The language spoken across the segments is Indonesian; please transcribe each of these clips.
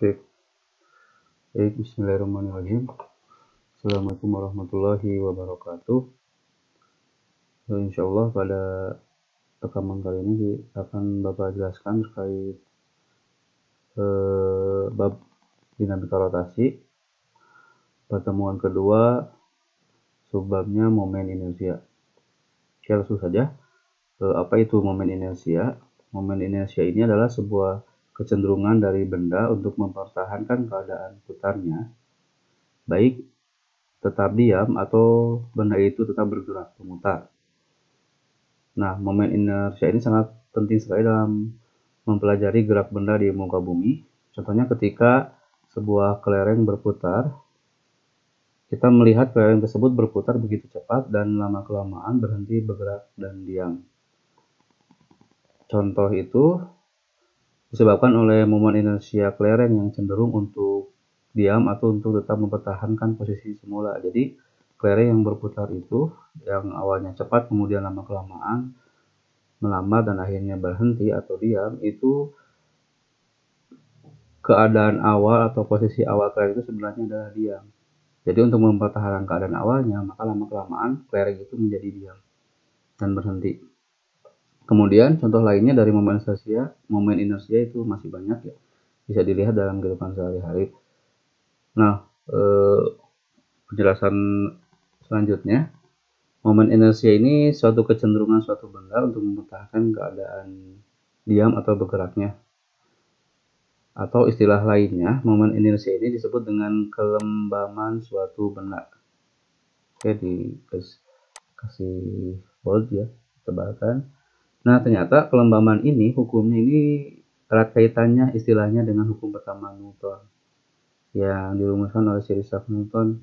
Oke, baik, bismillahirrahmanirrahim. Assalamualaikum warahmatullahi wabarakatuh. Insya Allah pada rekaman kali ini akan Bapak jelaskan terkait bab dinamika rotasi. Pertemuan kedua, subbabnya momen inersia. Oke, langsung saja. Apa itu momen inersia? Momen inersia ini adalah sebuah kecenderungan dari benda untuk mempertahankan keadaan putarnya, baik tetap diam atau benda itu tetap bergerak memutar. Nah, momen inersia ini sangat penting sekali dalam mempelajari gerak benda di muka bumi. Contohnya ketika sebuah kelereng berputar, kita melihat kelereng tersebut berputar begitu cepat dan lama-kelamaan berhenti bergerak dan diam. Contoh itu disebabkan oleh momen inersia kelereng yang cenderung untuk diam atau untuk tetap mempertahankan posisi semula. Jadi kelereng yang berputar itu yang awalnya cepat kemudian lama-kelamaan melambat dan akhirnya berhenti atau diam, itu keadaan awal atau posisi awal kelereng itu sebenarnya adalah diam. Jadi untuk mempertahankan keadaan awalnya, maka lama-kelamaan kelereng itu menjadi diam dan berhenti. Kemudian contoh lainnya dari momen inersia itu masih banyak ya, bisa dilihat dalam kehidupan sehari-hari. Nah, penjelasan selanjutnya, momen inersia ini suatu kecenderungan suatu benda untuk mempertahankan keadaan diam atau bergeraknya. Atau istilah lainnya, momen inersia ini disebut dengan kelembaman suatu benda. Oke, kasih bold ya, tebalkan. Nah, ternyata kelembaman ini, hukumnya ini erat kaitannya istilahnya dengan hukum pertama Newton yang dirumuskan oleh Sir Isaac Newton.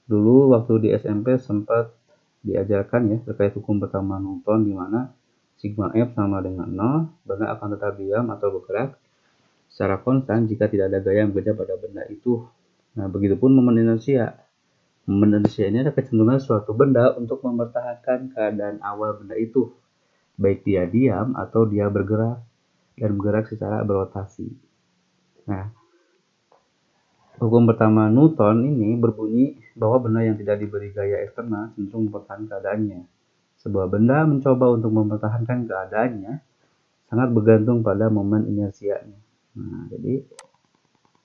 Dulu waktu di SMP sempat diajarkan ya terkait hukum pertama Newton, di mana sigma F sama dengan 0, benda akan tetap diam atau bergerak secara konstan jika tidak ada gaya yang bekerja pada benda itu. Nah, begitupun momen inersia. Momen inersia ini adalah kecenderungan suatu benda untuk mempertahankan keadaan awal benda itu, baik dia diam atau dia bergerak dan bergerak secara berotasi. Nah, hukum pertama Newton ini berbunyi bahwa benda yang tidak diberi gaya eksternal cenderung mempertahankan keadaannya. Sebuah benda mencoba untuk mempertahankan keadaannya sangat bergantung pada momen inersianya. Nah, jadi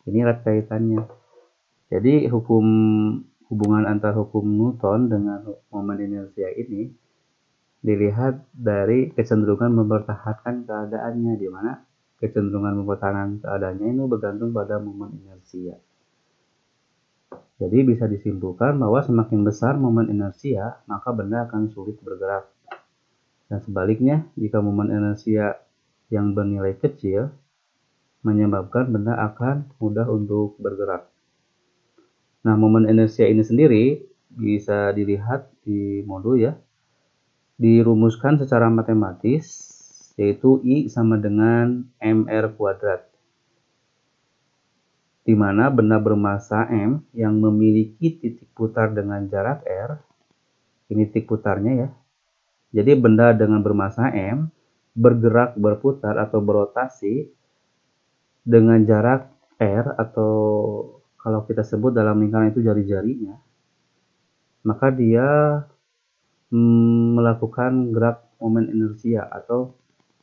ini erat kaitannya. Jadi hubungan antara hukum Newton dengan momen inersia ini dilihat dari kecenderungan mempertahankan keadaannya, di mana kecenderungan mempertahankan keadaannya ini bergantung pada momen inersia. Jadi bisa disimpulkan bahwa semakin besar momen inersia, maka benda akan sulit bergerak. Dan sebaliknya, jika momen inersia yang bernilai kecil menyebabkan benda akan mudah untuk bergerak. Nah, momen inersia ini sendiri bisa dilihat di modul ya. Dirumuskan secara matematis, yaitu I sama dengan mr kuadrat, di mana benda bermassa m yang memiliki titik putar dengan jarak r, ini titik putarnya ya. Jadi benda dengan bermassa m bergerak, berputar atau berotasi dengan jarak r, atau kalau kita sebut dalam lingkaran itu jari-jarinya, maka dia melakukan gerak momen inersia atau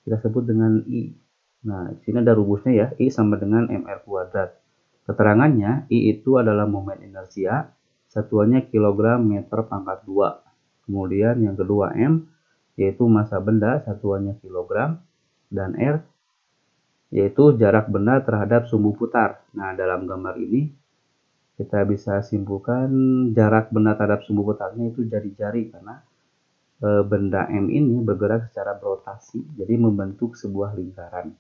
kita sebut dengan I. Nah, di sini ada rumusnya ya, I sama dengan mr kuadrat. Keterangannya, I itu adalah momen inersia, satuannya kilogram meter pangkat 2. Kemudian yang kedua M, yaitu massa benda, satuannya kilogram, dan R, yaitu jarak benda terhadap sumbu putar. Nah, dalam gambar ini kita bisa simpulkan jarak benda terhadap sumbu putarnya itu jari-jari, karena benda M ini bergerak secara berotasi, jadi membentuk sebuah lingkaran.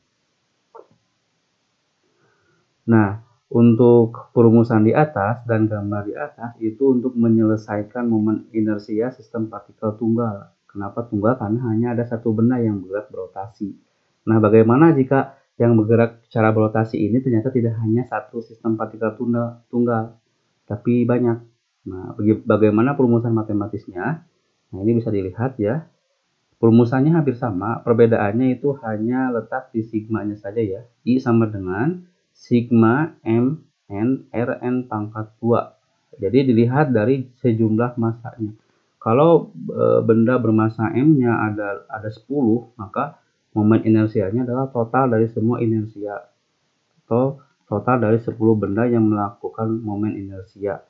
Nah, untuk perumusan di atas dan gambar di atas itu untuk menyelesaikan momen inersia sistem partikel tunggal. Kenapa tunggal? Karena hanya ada satu benda yang bergerak berotasi. Nah, bagaimana jika yang bergerak secara berotasi ini ternyata tidak hanya satu sistem partikel tunggal, tapi banyak. Nah, bagaimana perumusan matematisnya? Nah, ini bisa dilihat ya. Perumusannya hampir sama, perbedaannya itu hanya letak di sigmanya saja ya. I sama dengan sigma M N Rn pangkat 2. Jadi dilihat dari sejumlah masanya. Kalau benda bermasa M-nya ada 10, maka momen inersianya adalah total dari semua inersia atau total dari 10 benda yang melakukan momen inersia.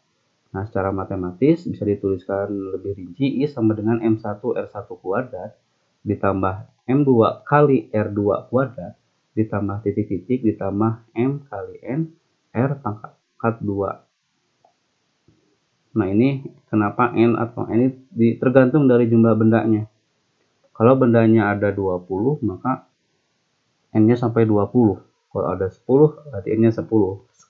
Nah, secara matematis bisa dituliskan lebih rinci, I sama dengan M1 R1 kuadrat ditambah M2 kali R2 kuadrat ditambah titik-titik ditambah M kali N R pangkat 2. Nah, ini kenapa N atau N ini tergantung dari jumlah bendanya. Kalau bendanya ada 20, maka N-nya sampai 20. Kalau ada 10, berarti N-nya 10.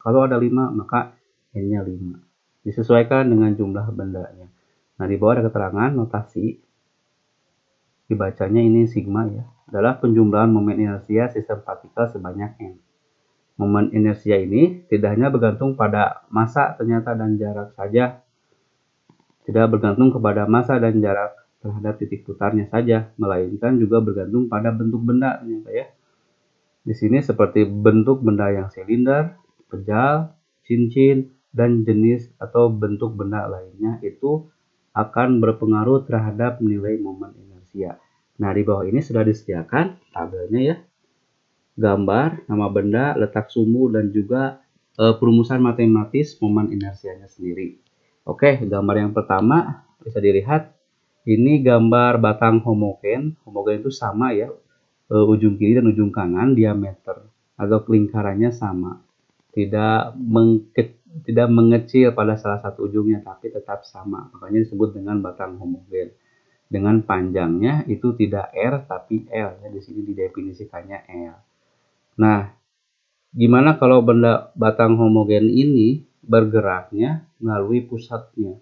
Kalau ada 5, maka N-nya 5. Disesuaikan dengan jumlah bendanya. Nah, di bawah ada keterangan notasi. Dibacanya ini sigma ya. Adalah penjumlahan momen inersia sistem partikel sebanyak N. Momen inersia ini tidak hanya bergantung pada massa ternyata dan jarak saja. Tidak bergantung kepada massa dan jarak terhadap titik putarnya saja, melainkan juga bergantung pada bentuk benda ternyata ya. Di sini seperti bentuk benda yang silinder, pejal, cincin, dan jenis atau bentuk benda lainnya itu akan berpengaruh terhadap nilai momen inersia. Nah, di bawah ini sudah disediakan tabelnya ya. Gambar, nama benda, letak sumbu, dan juga perumusan matematis momen inersianya sendiri. Oke, gambar yang pertama bisa dilihat. Ini gambar batang homogen. Homogen itu sama ya. Ujung kiri dan ujung kanan diameter atau lingkarannya sama. Tidak mengecil pada salah satu ujungnya, tapi tetap sama. Makanya disebut dengan batang homogen. Dengan panjangnya itu tidak R tapi L. Ya, di sini didefinisikannya L. Nah, gimana kalau benda batang homogen ini bergeraknya melalui pusatnya?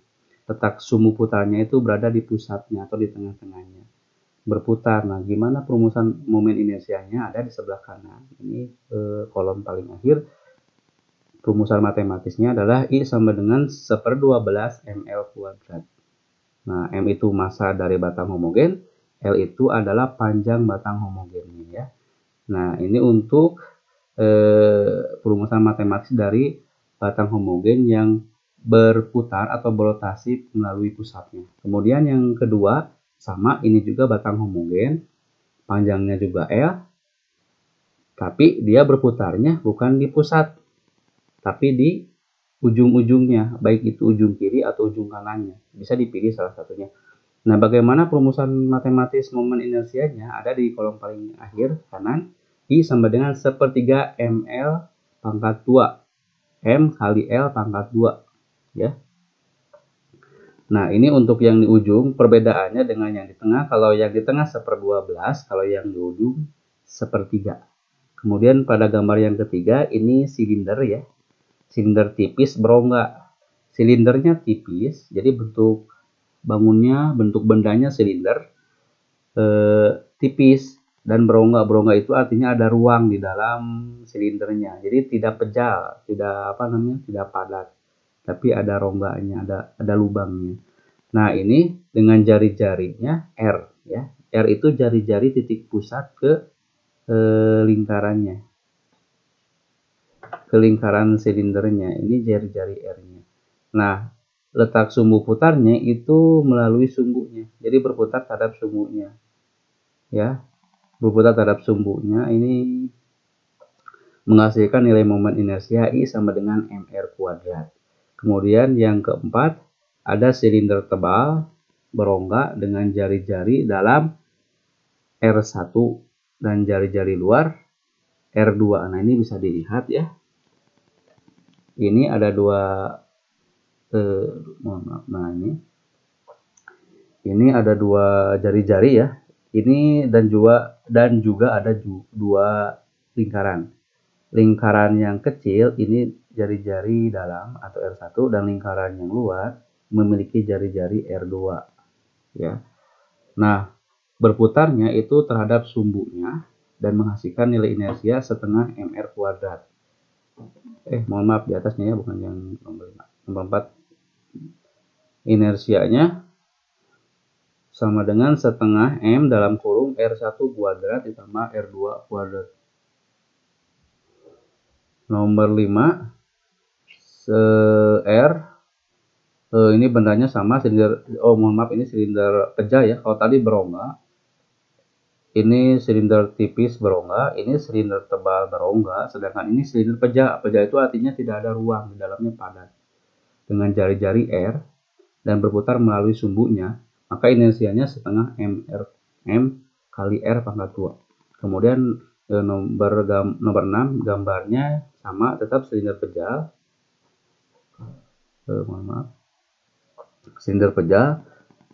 Letak sumbu putarnya itu berada di pusatnya atau di tengah-tengahnya. Berputar. Nah, gimana perumusan momen inersianya? Ada di sebelah kanan. Ini kolom paling akhir. Perumusan matematisnya adalah I sama dengan 1/12 ml kuadrat. Nah, M itu massa dari batang homogen, L itu adalah panjang batang homogennya ya. Nah, ini untuk perumusan matematis dari batang homogen yang berputar atau berotasi melalui pusatnya. Kemudian yang kedua, sama ini juga batang homogen, panjangnya juga L, tapi dia berputarnya bukan di pusat, tapi di ujung-ujungnya, baik itu ujung kiri atau ujung kanannya. Bisa dipilih salah satunya. Nah, bagaimana perumusan matematis momen inersianya? Ada di kolom paling akhir kanan. I sama dengan 1/3 ml pangkat 2. M kali L pangkat 2. Ya. Nah, ini untuk yang di ujung, perbedaannya dengan yang di tengah. Kalau yang di tengah 1/12, kalau yang di ujung 1/3. Kemudian pada gambar yang ketiga, ini silinder ya. Silinder tipis berongga. Silindernya tipis, jadi bentuk bangunnya, bentuk bendanya silinder, tipis dan berongga. Berongga itu artinya ada ruang di dalam silindernya. Jadi tidak pejal, tidak padat, tapi ada rongganya, ada lubangnya. Nah, ini dengan jari-jarinya R ya. R itu jari-jari titik pusat ke lingkarannya. Ke lingkaran silindernya. Ini jari-jari R-nya. Nah, letak sumbu putarnya itu melalui sumbunya. Jadi berputar terhadap sumbunya. Ya, berputar terhadap sumbunya ini menghasilkan nilai momen inersia I sama dengan mr kuadrat. Kemudian yang keempat, ada silinder tebal berongga dengan jari-jari dalam R1 dan jari-jari luar R2. Nah, ini bisa dilihat ya. Ini ada dua nah ini ada dua jari-jari ya. Ini dan juga ada dua lingkaran. Lingkaran yang kecil ini jari-jari dalam atau R1 dan lingkaran yang luar memiliki jari-jari R2 ya. Nah, berputarnya itu terhadap sumbunya dan menghasilkan nilai inersia setengah mr kuadrat. Mohon maaf, di atasnya ya, bukan yang nomor 5. Nomor 4, inersianya sama dengan setengah M dalam kurung R1 kuadrat ditambah R2 kuadrat. Nomor 5 R, ini bendanya sama, silinder, mohon maaf, ini silinder pecah ya. Kalau tadi berongga, ini silinder tipis berongga, ini silinder tebal berongga, sedangkan ini silinder pecah. Pecah itu artinya tidak ada ruang, di dalamnya padat. Dengan jari-jari R dan berputar melalui sumbunya, maka inersianya setengah M kali R pangkat 2. Kemudian nomor 6 gambarnya sama, tetap silinder pecah. Mohon maaf, silinder pecah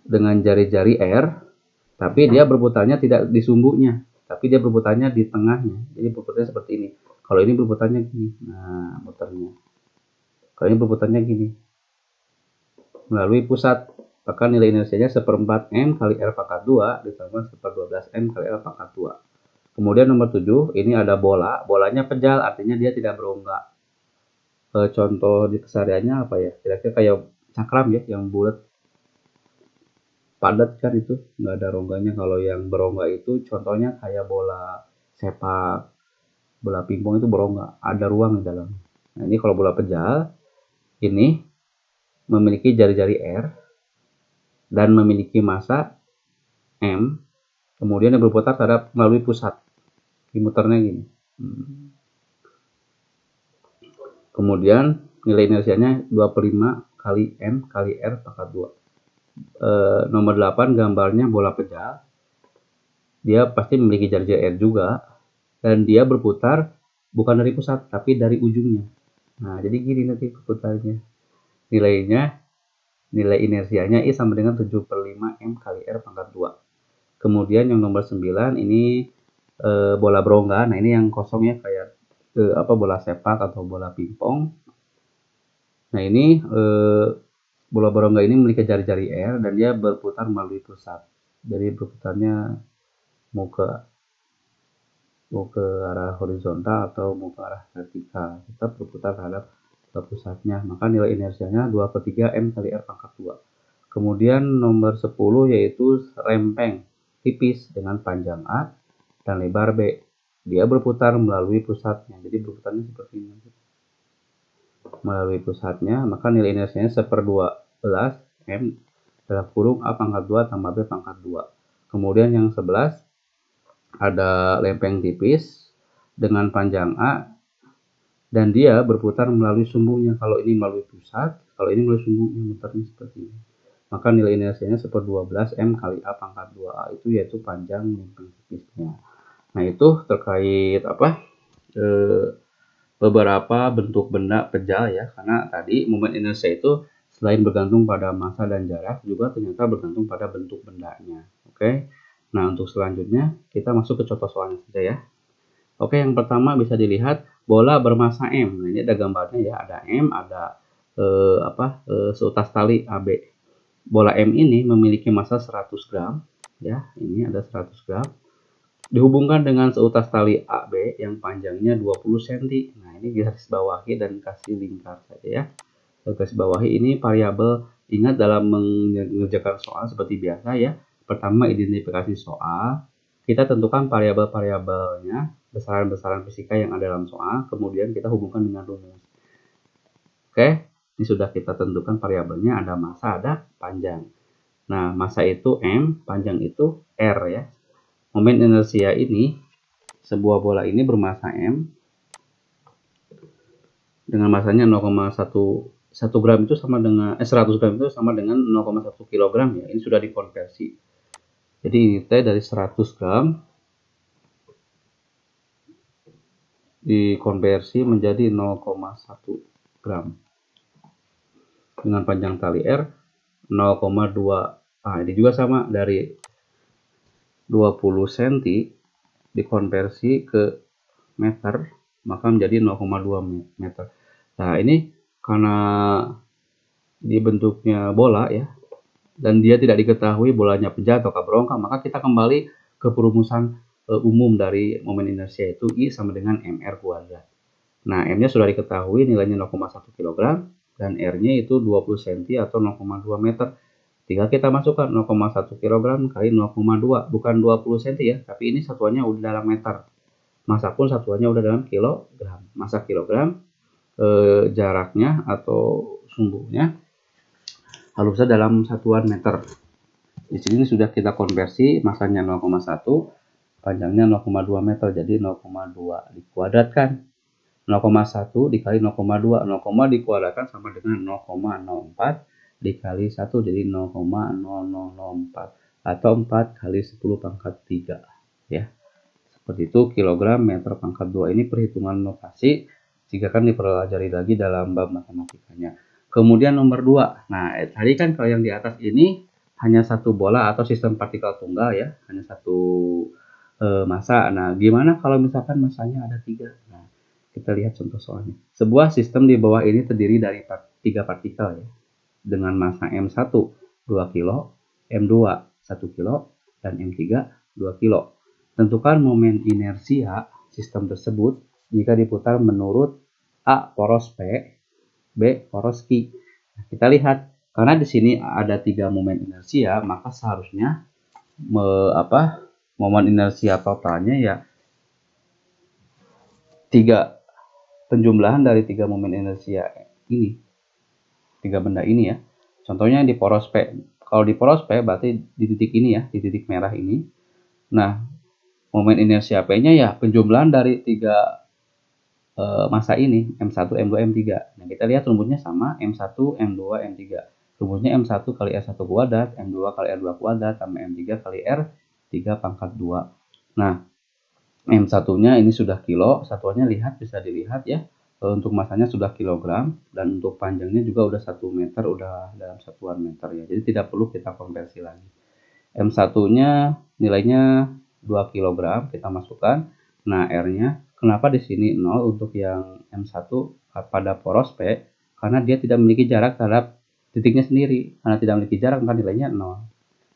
dengan jari-jari R, tapi dia berputarnya tidak di sumbunya, tapi dia berputarnya di tengahnya. Jadi berputarnya seperti ini. Kalau ini berputarnya gini, nah putarnya. Kalau ini berputarnya gini, melalui pusat, maka nilai inersianya 1/4 M kali R pangkat 2 ditambah 1/12 M kali R pangkat 2. Kemudian nomor 7, ini ada bola, bolanya pejal, artinya dia tidak berongga. Contoh di kesehariannya apa ya? Kira-kira kayak cakram ya, yang bulat, padat kan, itu nggak ada rongganya. Kalau yang berongga itu contohnya kayak bola sepak, bola pingpong itu berongga, ada ruang di dalam. Nah, ini kalau bola pejal, ini memiliki jari-jari R dan memiliki massa M, kemudian yang berputar terhadap melalui pusat, dimuternya gini. Kemudian nilai inersianya 25 kali M kali R pangkat 2. Nomor 8 gambarnya bola pejal, dia pasti memiliki jari-jari R juga, dan dia berputar bukan dari pusat tapi dari ujungnya. Nah, jadi gini nanti berputarnya. Nilai inersianya I sama dengan 7/5 M kali R pangkat 2. Kemudian yang nomor 9 ini bola berongga. Nah, ini yang kosongnya kayak bola sepak atau bola pingpong. Nah, ini bola berongga ini memiliki jari-jari R dan dia berputar melalui pusat. Jadi berputarnya mau ke arah horizontal atau mau ke arah vertikal, tetap berputar terhadap pusatnya. Maka nilai inersianya 2/3 M kali R pangkat 2. Kemudian nomor 10 yaitu rempeng tipis dengan panjang A dan lebar B. Dia berputar melalui pusatnya. Jadi berputarnya seperti ini. Melalui pusatnya, maka nilai inersianya 1/12 M dalam kurung A pangkat 2 tambah B pangkat 2. Kemudian yang 11 ada lempeng tipis dengan panjang A dan dia berputar melalui sumbunya. Kalau ini melalui pusat, kalau ini melalui sumbunya, muternya seperti ini. Maka nilai inersianya 1/12 M kali A pangkat 2A, itu yaitu panjang lempeng tipisnya. Nah, itu terkait beberapa bentuk benda pejal ya, karena tadi momen inersia itu selain bergantung pada massa dan jarak, juga ternyata bergantung pada bentuk bendanya. Oke. Nah, untuk selanjutnya kita masuk ke contoh soalnya saja ya. Oke, yang pertama bisa dilihat bola bermassa M. Nah, ini ada gambarnya ya, ada M, ada seutas tali AB. Bola M ini memiliki massa 100 gram ya, ini ada 100 gram. Dihubungkan dengan seutas tali AB yang panjangnya 20 cm. Nah, ini garis bawahi dan kasih lingkar saja ya. Garis bawahi ini variabel. Ingat dalam mengerjakan soal seperti biasa ya. Pertama, identifikasi soal. Kita tentukan variabel-variabelnya, besaran-besaran fisika yang ada dalam soal, kemudian kita hubungkan dengan rumus. Oke, ini sudah kita tentukan variabelnya, ada massa, ada panjang. Nah, massa itu M, panjang itu R ya. Momen inersia ini, sebuah bola ini bermassa M dengan massanya 0,1 gram itu sama dengan 100 gram itu sama dengan 0,1 kg ya. Ini sudah dikonversi. Jadi ini T dari 100 gram dikonversi menjadi 0,1 gram. Dengan panjang tali R 0,2. Ini juga sama, dari 20 cm dikonversi ke meter, maka menjadi 0,2 meter. Nah, ini karena dibentuknya bola ya, dan dia tidak diketahui bolanya pejal atau berongga, maka kita kembali ke perumusan umum dari momen inersia, itu I sama dengan mr kuadrat. Nah, M-nya sudah diketahui nilainya 0,1 kg dan R-nya itu 20 cm atau 0,2 meter. Tinggal kita masukkan 0,1 kg kali 0,2, bukan 20 cm ya, tapi ini satuannya udah dalam meter. Massa pun satuannya udah dalam kilogram. Massa kilogram, jaraknya atau sumbunya harusnya dalam satuan meter. Di sini sudah kita konversi, massanya 0,1, panjangnya 0,2 meter, jadi 0,2 dikuadratkan. 0,1 dikali 0,2, 0, dikuadratkan sama dengan 0,04 dikali 1, jadi 0,0004 atau 4 kali 10 pangkat 3 ya. Seperti itu kilogram meter pangkat 2. Ini perhitungan notasi jika kan dipelajari lagi dalam bab matematikanya. Kemudian nomor 2. Nah, tadi kan kalau yang di atas ini hanya satu bola atau sistem partikel tunggal ya, hanya satu massa. Nah, gimana kalau misalkan massanya ada 3? Nah, kita lihat contoh soalnya. Sebuah sistem di bawah ini terdiri dari 3 partikel ya, dengan massa M1 2 kilo, M2 1 kilo, dan M3 2 kilo. Tentukan momen inersia sistem tersebut jika diputar menurut A poros P, B poros Q. Nah, kita lihat karena di sini ada 3 momen inersia, maka seharusnya momen inersia totalnya ya 3 penjumlahan dari 3 momen inersia ini, 3 benda ini ya. Contohnya di poros P. Kalau di poros P berarti di titik ini ya, di titik merah ini. Nah, momen inersia P-nya ya penjumlahan dari 3 massa ini, M1, M2, M3. Nah, kita lihat rumusnya sama, M1, M2, M3. Rumusnya M1 kali R1 kuadrat, M2 kali R2 kuadrat, sama M3 kali R3 pangkat 2. Nah, M1-nya ini sudah kilo, satuannya bisa dilihat ya. Untuk massanya sudah kilogram, dan untuk panjangnya juga udah 1 meter, udah dalam satuan meter ya. Jadi tidak perlu kita konversi lagi. M1-nya nilainya 2 kg, kita masukkan. Nah, R-nya kenapa di sini 0 untuk yang M1 pada poros P? Karena dia tidak memiliki jarak terhadap titiknya sendiri. Karena tidak memiliki jarak, maka nilainya 0.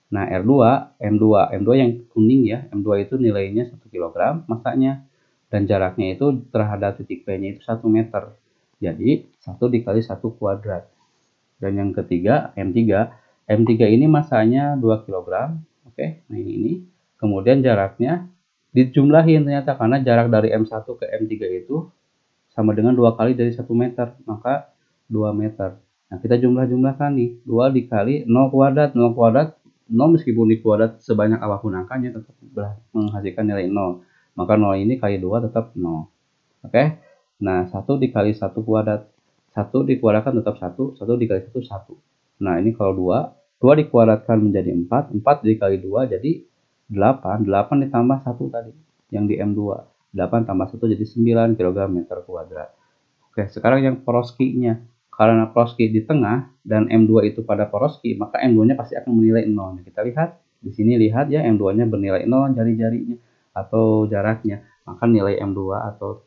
Nah, R2, M2 yang kuning ya, M2 itu nilainya 1 kg massanya. Dan jaraknya itu terhadap titik P-nya itu 1 meter. Jadi, 1 dikali 1 kuadrat. Dan yang ketiga, M3. M3 ini massanya 2 kg. Oke, nah ini. Kemudian jaraknya dijumlahin ternyata karena jarak dari M1 ke M3 itu sama dengan 2 kali dari 1 meter, maka 2 meter. Nah, kita jumlah-jumlahkan nih, 2 dikali 0 kuadrat, 0 kuadrat, 0 meskipun di kuadrat sebanyak apapun angkanya tetap menghasilkan nilai 0. Maka 0 ini kali 2 tetap 0. Oke, nah 1 dikali 1 kuadrat, 1 dikuadratkan tetap 1, 1 dikali 1, 1. Nah, ini kalau 2 dikuadratkan menjadi 4, 4 dikali 2 jadi 8, 8 ditambah 1 tadi, yang di M2. 8 tambah 1 jadi 9 kg meter kuadrat. Oke, sekarang yang poros Q-nya. Karena poros Q di tengah dan M2 itu pada poros Q, maka M2-nya pasti akan bernilai 0. Kita lihat, di sini lihat ya, M2-nya bernilai 0 jari-jarinya atau jaraknya. Maka nilai M2 atau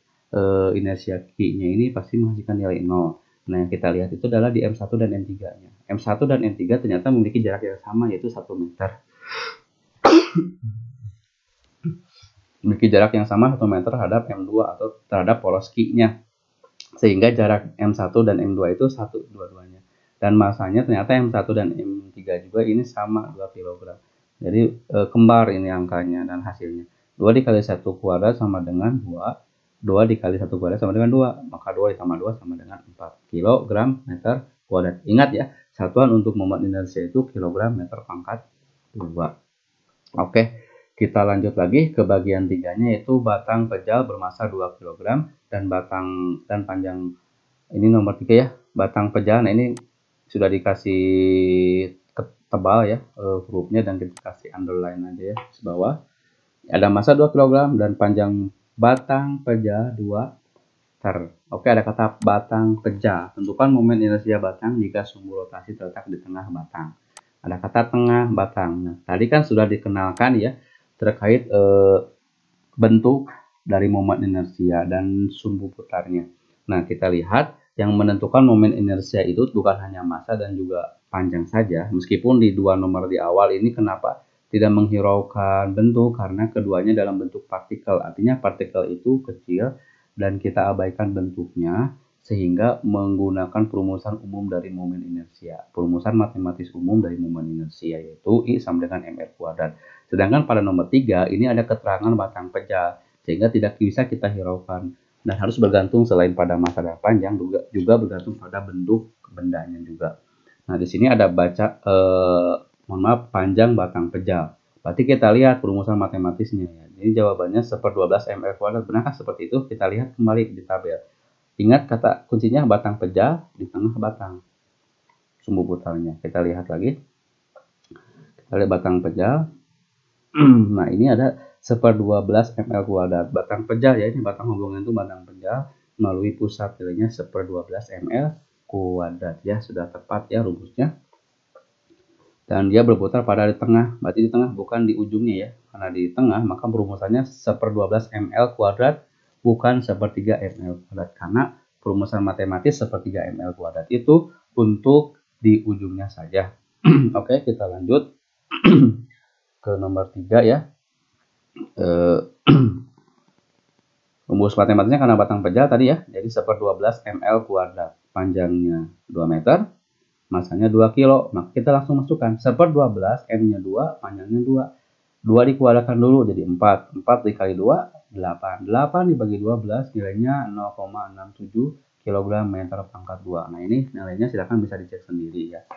inersia Q-nya ini pasti menghasilkan nilai 0. Nah, yang kita lihat itu adalah di M1 dan M3-nya. M1 dan M3 ternyata memiliki jarak yang sama, yaitu 1 meter. Memiliki jarak yang sama 1 meter terhadap M2 atau terhadap poros Q-nya. Sehingga jarak M1 dan M2 itu 1 dua-duanya. Dan massanya ternyata M1 dan M3 juga ini sama 2 kg. Jadi kembar ini angkanya dan hasilnya. 2 dikali 1 kuadrat sama dengan 2. 2 dikali 1 kuadrat sama dengan 2. Maka 2 ditambah 2 sama dengan 4 kg meter kuadrat. Ingat ya, satuan untuk momen inersia itu kilogram meter pangkat 2. Oke, kita lanjut lagi ke bagian 3-nya, yaitu batang pejal bermassa 2 kg dan panjang. Ini nomor 3 ya, batang pejal. Nah, ini sudah dikasih tebal ya hurufnya dan dikasih underline aja ya di bawah. Ada massa 2 kg dan panjang batang pejal 2 meter. Oke, ada kata batang pejal. Tentukan momen inersia batang jika sumbu rotasi terletak di tengah batang. Ada kata tengah batang. Nah, tadi kan sudah dikenalkan ya terkait bentuk dari momen inersia dan sumbu putarnya. Nah, kita lihat yang menentukan momen inersia itu bukan hanya massa dan juga panjang saja. Meskipun di 2 nomor di awal ini kenapa tidak menghiraukan bentuk, karena keduanya dalam bentuk partikel. Artinya partikel itu kecil dan kita abaikan bentuknya sehingga menggunakan perumusan umum dari momen inersia. Perumusan matematis umum dari momen inersia yaitu I sama dengan mR kuadrat. Sedangkan pada nomor 3 ini ada keterangan batang pejal. sehingga tidak bisa kita hiraukan dan harus bergantung selain pada massa dan panjang juga bergantung pada bentuk bendanya juga. Nah, di sini ada panjang batang pejal. Berarti kita lihat perumusan matematisnya ya. Jadi jawabannya 1/12 ml². Benarkah seperti itu? Kita lihat kembali di tabel. Ingat kata kuncinya batang pejal di tengah batang sumbu putarnya. Kita lihat lagi. Kita lihat batang pejal. Nah, ini ada 1/12 ml². Batang pejal ya, ini batang hubungan itu batang pejal melalui pusat nilainya 1/12 ml² ya, sudah tepat ya rumusnya. Dan dia berputar pada di tengah, berarti di tengah bukan di ujungnya ya. Karena di tengah maka perumusannya 1/12 ml² bukan 1/3 ml², karena perumusan matematis 1/3 ml² itu untuk di ujungnya saja. Oke, kita lanjut ke nomor 3 ya. Rumus matematisnya karena batang pejal tadi ya, jadi 1/12 ml², panjangnya 2 meter, massanya 2 kilo. Maka kita langsung masukkan 1/12, M-nya 2, panjangnya 2. 2 dikuadratkan dulu jadi 4. 4 dikali 2, 8. 8 dibagi 12, nilainya 0,67 kg meter pangkat 2. Nah, ini nilainya silakan bisa dicek sendiri ya.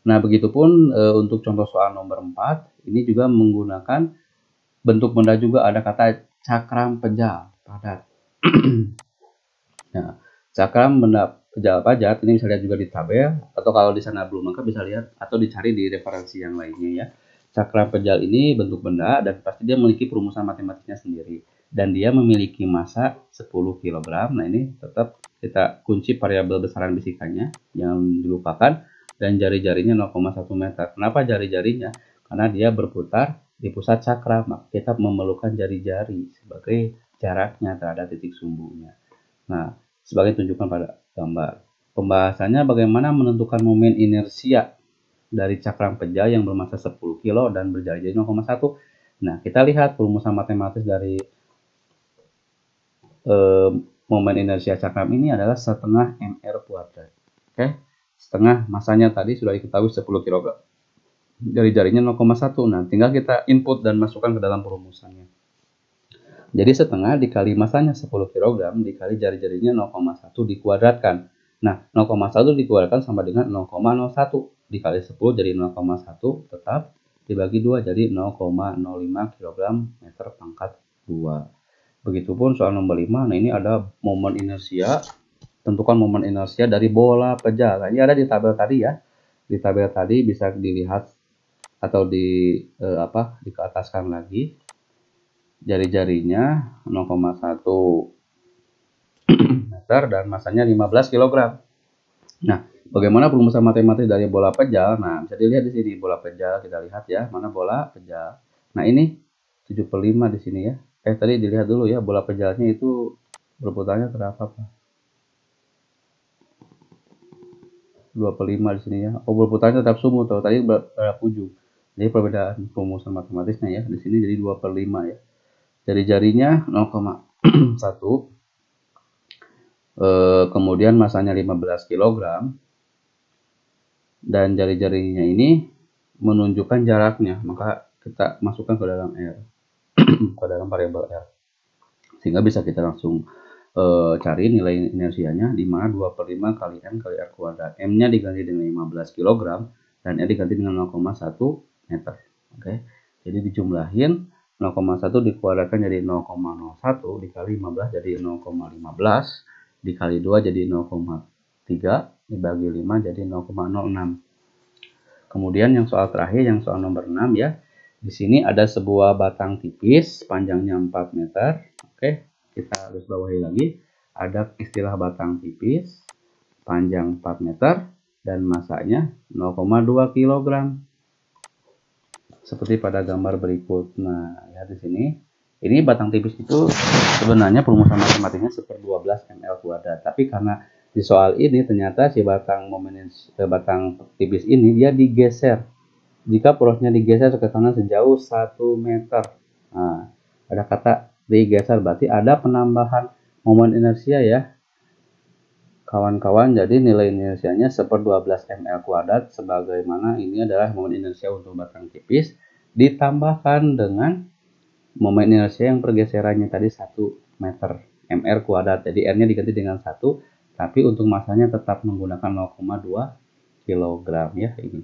Nah, begitupun untuk contoh soal nomor 4, ini juga menggunakan bentuk benda juga, ada kata cakram pejal padat. Nah, cakram benda pejal padat ini bisa lihat juga di tabel, atau kalau di sana belum lengkap bisa lihat atau dicari di referensi yang lainnya ya. Cakram pejal ini bentuk benda dan pasti dia memiliki perumusan matematisnya sendiri dan dia memiliki massa 10 kg. Nah, ini tetap kita kunci variabel besaran bisikannya, jangan dilupakan, dan jari-jarinya 0,1 meter. Kenapa jari-jarinya? Karena dia berputar di pusat cakram, maka kita memerlukan jari-jari sebagai jaraknya terhadap titik sumbunya. Nah, sebagai tunjukkan pada gambar. Pembahasannya bagaimana menentukan momen inersia dari cakram pejal yang bermassa 10 kg dan berjari-jari 0,1. Nah, kita lihat perumusan matematis dari momen inersia cakram ini adalah setengah mr². Oke, setengah masanya tadi sudah diketahui 10 kg. Jari-jarinya 0,1. Nah, tinggal kita input dan masukkan ke dalam perumusannya. Jadi setengah dikali masanya 10 kg dikali jari-jarinya 0,1 dikuadratkan. Nah, 0,1 dikuadratkan sama dengan 0,01 dikali 10 jadi 0,1, tetap dibagi 2 jadi 0,05 kg meter pangkat 2. Begitupun soal nomor 5. Nah, ini ada momen inersia. Tentukan momen inersia dari bola pejal. Nah, ini ada di tabel tadi ya. Di tabel tadi bisa dilihat atau dikeataskan lagi. Jari-jarinya 0,1 meter dan massanya 15 kg. Nah, bagaimana perumusan matematis dari bola pejal? Nah, bisa dilihat di sini bola pejal, kita lihat ya, mana bola pejal. Nah, ini 7/5 di sini ya. Tadi dilihat dulu ya, bola pejalnya itu berputarnya berapa, Pak? 2/5 di sini ya. Oh, berputarnya tetap sumbu, tuh tadi berapa ujung. Jadi perbedaan perumusan matematisnya ya, di sini jadi 2/5 ya. Jari-jarinya 0,1, kemudian masanya 15 kg, dan jari-jarinya ini menunjukkan jaraknya, maka kita masukkan ke dalam R, ke dalam variabel R, sehingga bisa kita langsung cari nilai inersianya, di mana 2/5 kali M kali R kuadrat. M-nya diganti dengan 15 kg dan R diganti dengan 0,1 meter. Oke, jadi dijumlahin 0,1 dikuadratkan jadi 0,01 dikali 15 jadi 0,15 dikali 2 jadi 0,3 dibagi 5 jadi 0,06. Kemudian yang soal terakhir, yang soal nomor 6 ya. Di sini ada sebuah batang tipis panjangnya 4 meter. Oke, kita harus bawahi lagi. Ada istilah batang tipis panjang 4 meter dan massanya 0,2 kg. Seperti pada gambar berikut. Nah, lihat di sini. Ini batang tipis itu sebenarnya perumusan matematiknya 1/12 ml². Tapi karena di soal ini ternyata si batang tipis ini dia digeser. Jika porosnya digeser ke kanan sejauh 1 meter. Nah, ada kata digeser berarti ada penambahan momen inersia ya. Kawan-kawan, jadi nilai inersianya 1/12 ml², sebagaimana ini adalah momen inersia untuk batang tipis, ditambahkan dengan momen inersia yang pergeserannya tadi 1 meter mr kuadrat. Jadi R-nya diganti dengan 1, tapi untuk masanya tetap menggunakan 0,2 kg ya ini.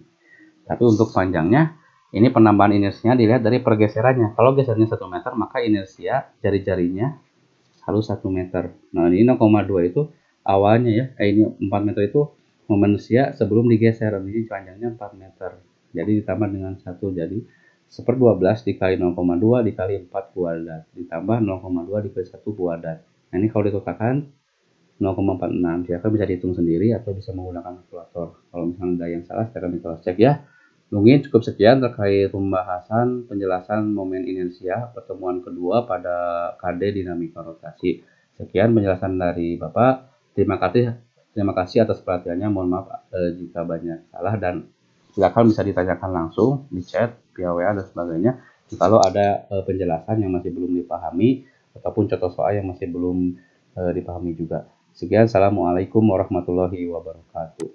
Tapi untuk panjangnya, ini penambahan inersinya dilihat dari pergeserannya. Kalau gesernya 1 meter, maka inersia jari-jarinya harus 1 meter. Nah, ini 0,2 itu awalnya ya, ini 4 meter itu momen inersia sebelum digeser. Ini panjangnya 4 meter. Jadi ditambah dengan 1, jadi 1/12 dikali 0,2 dikali 4 kuadrat, ditambah 0,2 dikali 1 kuadrat. Nah, ini kalau ditotalkan 0,46. Silakan bisa dihitung sendiri atau bisa menggunakan kalkulator. Kalau misalnya ada yang salah, silakan di cross check ya. Mungkin cukup sekian terkait pembahasan penjelasan momen inersia pertemuan kedua pada KD dinamika rotasi. Sekian penjelasan dari Bapak. Terima kasih atas perhatiannya. Mohon maaf jika banyak salah, dan silakan bisa ditanyakan langsung di chat, via WA dan sebagainya. Kalau ada penjelasan yang masih belum dipahami ataupun contoh soal yang masih belum dipahami juga. Sekian, assalamualaikum warahmatullahi wabarakatuh.